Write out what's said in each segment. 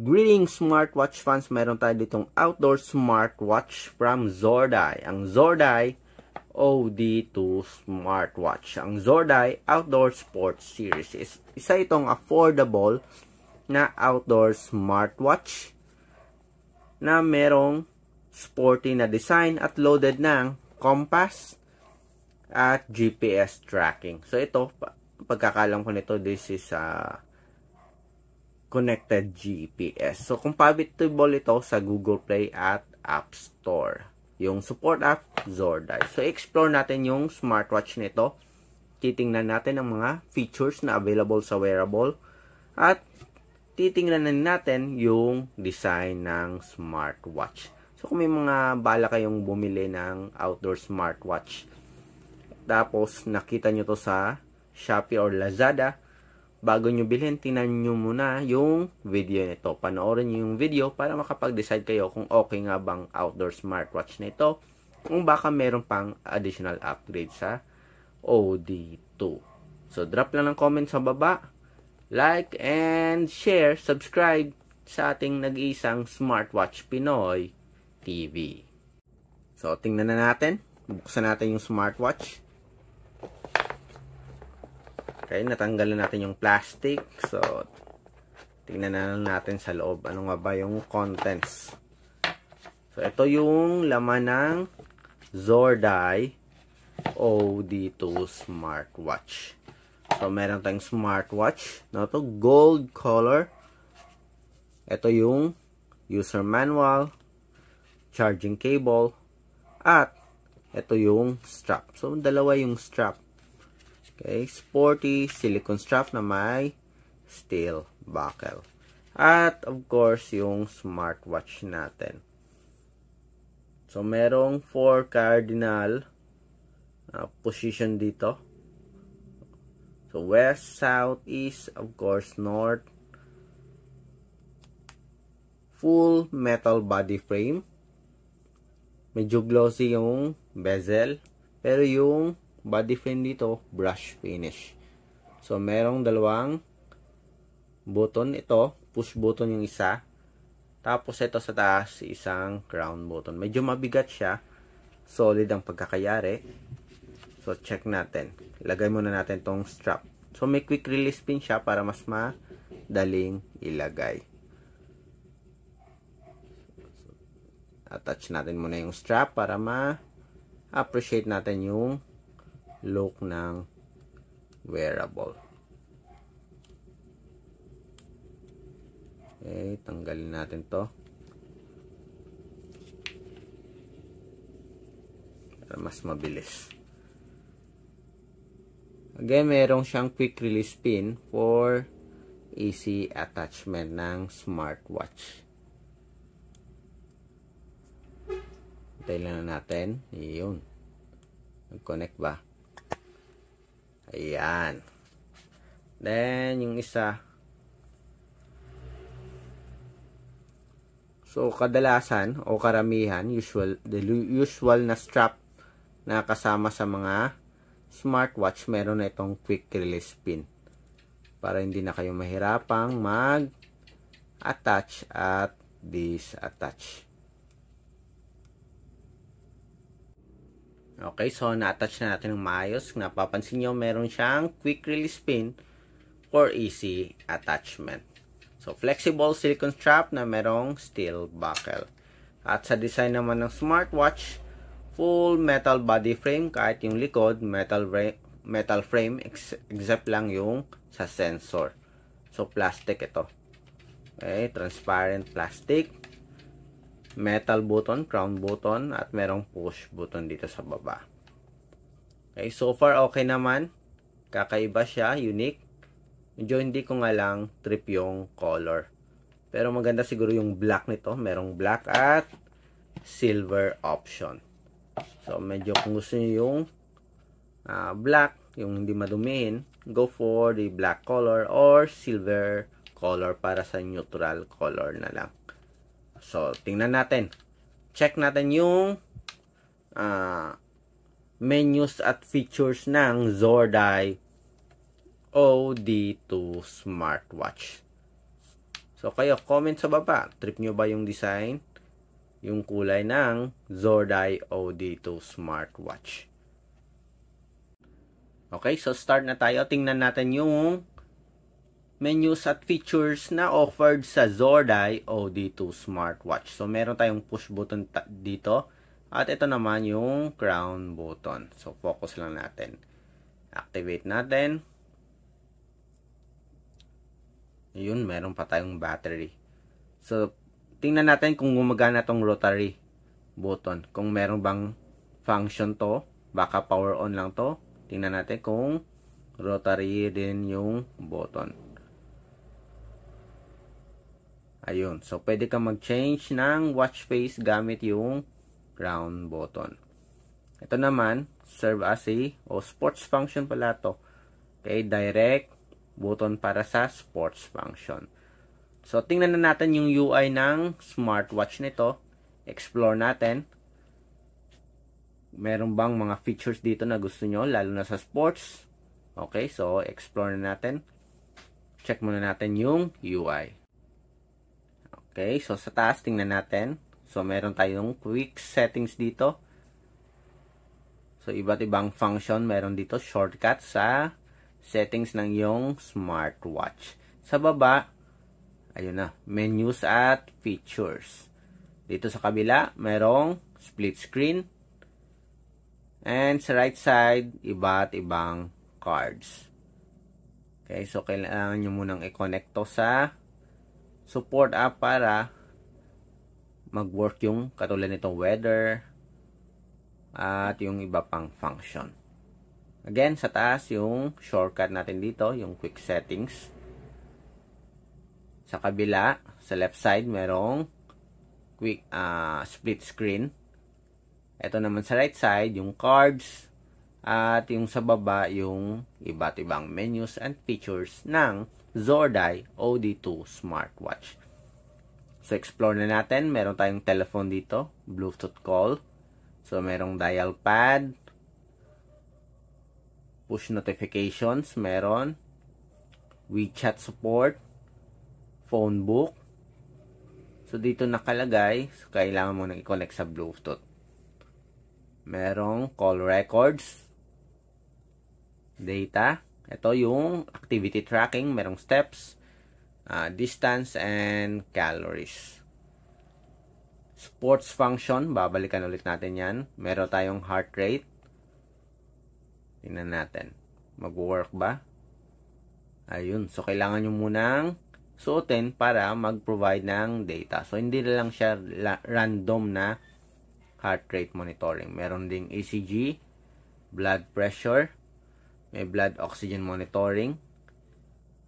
Greetings smartwatch fans, meron tayo ditong outdoor smartwatch from Zordai. Ang Zordai OD2 smartwatch. Ang Zordai Outdoor Sports Series is isa itong affordable na outdoor smartwatch na merong sporty na design at loaded ng compass at GPS tracking. So ito, pagkakalam ko nito, this is connected GPS. So, compatible ito sa Google Play at App Store. Yung support app, Zordai. So, explore natin yung smartwatch nito. Titingnan natin ang mga features na available sa wearable. At titingnan natin yung design ng smartwatch. So, kung may mga bala kayong bumili ng outdoor smartwatch, tapos nakita nyo to sa Shopee or Lazada, bago nyo bilhin, tingnan nyo muna yung video nito. Panoorin nyo yung video para makapag-decide kayo kung okay nga bang outdoor smartwatch na ito. Kung baka meron pang additional upgrade sa OD2. So, drop lang ng comment sa baba. Like and share, subscribe sa ating nag-iisang Smartwatch Pinoy TV. So, tingnan na natin. Buksan natin yung smartwatch. Okay, natanggalan natin yung plastic. So, tingnan na lang natin sa loob. Ano nga ba yung contents? So, ito yung laman ng Zordai OD2 smartwatch. So, meron tayong smartwatch. No, ito, gold color. Ito yung user manual, charging cable, at ito yung strap. So, dalawa yung strap. Okay, sporty silicone strap na may steel buckle. At of course, yung smartwatch natin. So, merong 4 cardinal position dito. So, west, south, east, of course, north. Full metal body frame. Medyo glossy yung bezel. Pero yung body frame dito, brush finish. So, merong dalawang button. Ito, push button yung isa. Tapos, ito sa taas, isang crown button. Medyo mabigat siya. Solid ang pagkakayari. So, check natin. Ilagay muna natin tong strap. So, may quick release pin siya para mas madaling ilagay. Attach natin muna yung strap para ma-appreciate natin yung look ng wearable. Okay, tanggalin natin to para mas mabilis. Again, merong siyang quick release pin for easy attachment ng smartwatch. Hintayin lang natin. Yun. Nag-connect ba? Ayan. Then, yung isa. So, kadalasan o karamihan, the usual na strap na kasama sa mga smartwatch, meron na itong quick release pin. Para hindi na kayo mahirapang mag-attach at disattach. Okay, so na-attach na natin ng maayos. Napapansin nyo, meron siyang quick release pin for easy attachment. So, flexible silicone strap na merong steel buckle. At sa design naman ng smartwatch, full metal body frame. Kahit yung likod, metal frame, except lang yung sa sensor. So, plastic ito. Okay, transparent plastic. Metal button, crown button, at merong push button dito sa baba. Okay, so far okay naman. Kakaiba siya, unique. Medyo hindi ko nga lang trip yung color. Pero maganda siguro yung black nito. Merong black at silver option. So, medyo kung gusto nyo yung black, yung hindi madumihin, go for the black color or silver color para sa neutral color na lang. So, tingnan natin. Check natin yung menus at features ng Zordai OD2 smartwatch. So, kayo, comment sa baba. Trip nyo ba yung design? Yung kulay ng Zordeye OD2 smartwatch. Okay, so start na tayo. Tingnan natin yung menus at features na offered sa Zordeye OD2 smartwatch. So, meron tayong push button dito. At ito naman yung crown button. So, focus lang natin. Activate natin. Yun, meron pa tayong battery. So, tingnan natin kung gumagana tong rotary button. Kung meron bang function to. Baka power on lang to. Tingnan natin kung rotary din yung button. Ayun. So, pwede ka mag-change ng watch face gamit yung crown button. Ito naman, serve as sports function pala to. Okay, direct button para sa sports function. So, tingnan na natin yung UI ng smartwatch nito. Explore natin. Meron bang mga features dito na gusto nyo, lalo na sa sports? Okay, so, explore na natin. Check muna natin yung UI. Okay, so sa taas, tingnan natin. So, meron tayong quick settings dito. So, iba't ibang function meron dito. Shortcut sa settings ng iyong smartwatch. Sa baba, ayun na, menus at features. Dito sa kabila, merong split screen. And sa right side, iba't ibang cards. Okay, so kailangan nyo munang i-connect to sa support app para mag-work yung katulad nitong weather at yung iba pang function. Again, sa taas yung shortcut natin dito, yung quick settings. Sa kabila, sa left side, merong quick split screen. Ito naman sa right side, yung cards. At yung sa baba, yung iba't ibang menus and features ng Zordeye OD2 smartwatch. So, explore na natin. Meron tayong telephone dito, Bluetooth call. So, merong dial pad, push notifications, meron WeChat support, phone book. So, dito nakalagay, so kailangan mo nang i-connect sa Bluetooth. Merong call records, data. Ito yung activity tracking, merong steps, distance, and calories. Sports function, babalikan ulit natin yan. Meron tayong heart rate. Tingnan natin. Mag-work ba? Ayun. So, kailangan nyo munang suotin para mag-provide ng data. So, hindi na lang siya random na heart rate monitoring. Meron ding ECG, blood pressure, may blood oxygen monitoring.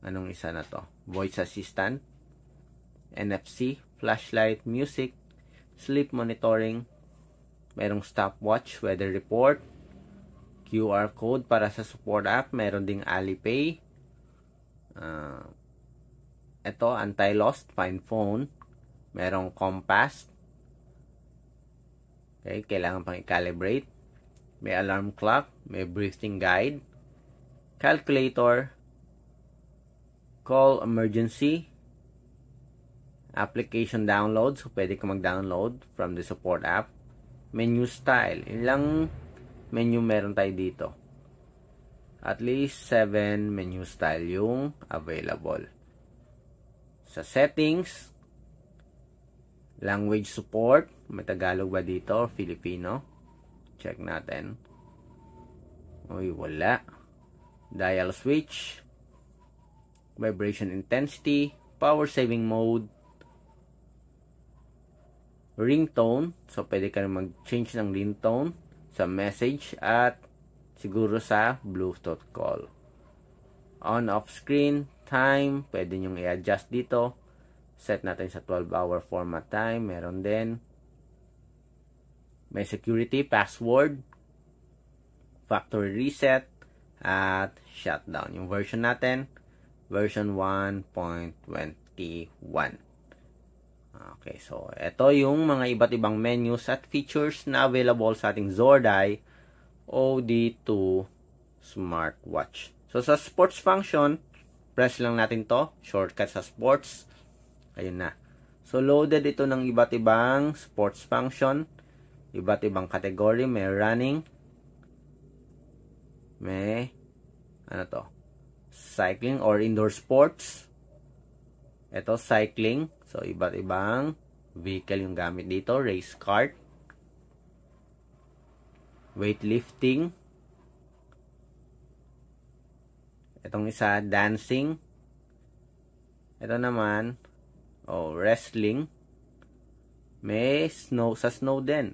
Anong isa na to? Voice assistant, NFC, flashlight, music, sleep monitoring, merong stopwatch, weather report, QR code para sa support app, meron ding Alipay, ito, anti-lost, find phone, merong compass, okay, kailangan pang i-calibrate, may alarm clock, may breathing guide, calculator, call emergency, application download, so pwede ka mag-download from the support app, menu style, ilang menu meron tayo dito? At least 7 menu style yung available. Sa settings, language support, may Tagalog ba dito or Filipino? Check natin. Uy, wala. Dial switch, vibration intensity, power saving mode, ringtone, so pwede ka mag-change ng ringtone sa message at siguro sa Bluetooth call. On-off screen, time, pwede nyong i-adjust dito. Set natin sa 12-hour format time, meron din. May security, password, factory reset, at shutdown. Yung version natin, version 1.21. Okay, so ito yung mga iba't ibang menus at features na available sa ating Zordeye OD2 smartwatch. So sa sports function, press lang natin to, shortcut sa sports. Ayun na. So, loaded ito ng iba't ibang sports function, iba't ibang category. May running, may, cycling or indoor sports. Ito, cycling. So, iba't ibang vehicle yung gamit dito. Race cart, weightlifting. Itong isa, dancing. Ito naman, wrestling. May sa snow din.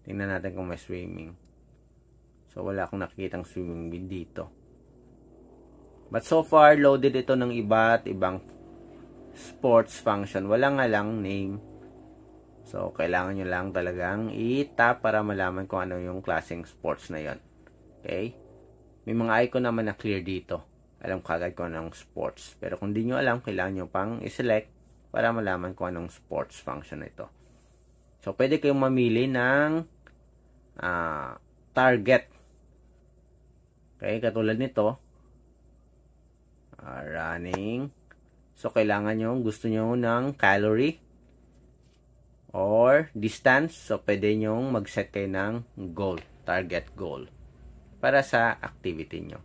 Tingnan natin kung may swimming. So, wala akong nakikitang swimming dito. But so far, loaded ito ng iba't ibang sports function. Wala nga lang name. So, kailangan nyo lang talagang i-tap para malaman kung ano yung klaseng sports na yon. Okay? May mga icon naman na clear dito. Alam kagad kung anong sports. Pero kung di nyo alam, kailangan nyo pang i-select para malaman kung anong sports function ito. So, pwede kayong mamili ng target. Okay, katulad nito. Running. So, kailangan nyo, gusto nyo ng calorie or distance. So, pwede nyo mag-set kayo ng goal, target goal para sa activity nyo.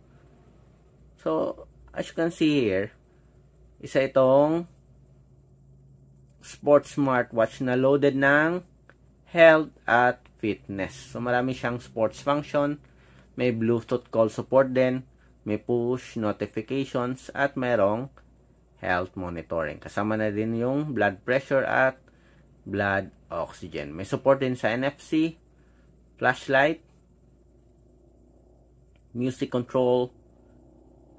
So, as you can see here, isa itong sports smartwatch na loaded ng health at fitness. So, marami siyang sports function. May Bluetooth call support din. May push notifications at merong health monitoring. Kasama na din yung blood pressure at blood oxygen. May support din sa NFC, flashlight, music control,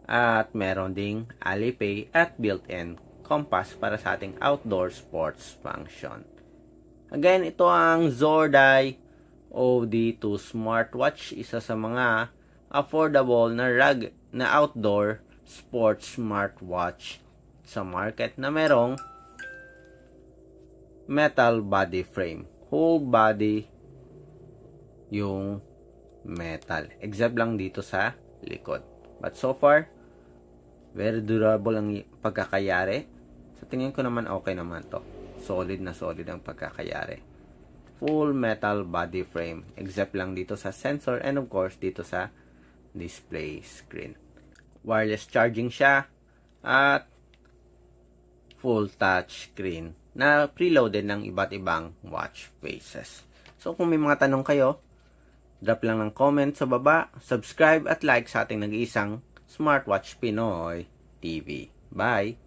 at meron ding Alipay at built-in compass para sa ating outdoor sports function. Again, ito ang Zordai OD2 smartwatch, isa sa mga affordable na outdoor sports smartwatch sa market na merong metal body frame. Whole body yung metal. Except lang dito sa likod. But so far, very durable ang pagkakayari. Sa tingin ko naman okay naman to. Solid na solid ang pagkakayari. Full metal body frame. Except lang dito sa sensor and of course dito sa display screen. Wireless charging siya at full touch screen na preloaded ng iba't ibang watch faces. So kung may mga tanong kayo, drop lang ng comment sa baba, subscribe at like sa ating nag-iisang Smartwatch Pinoy TV. Bye!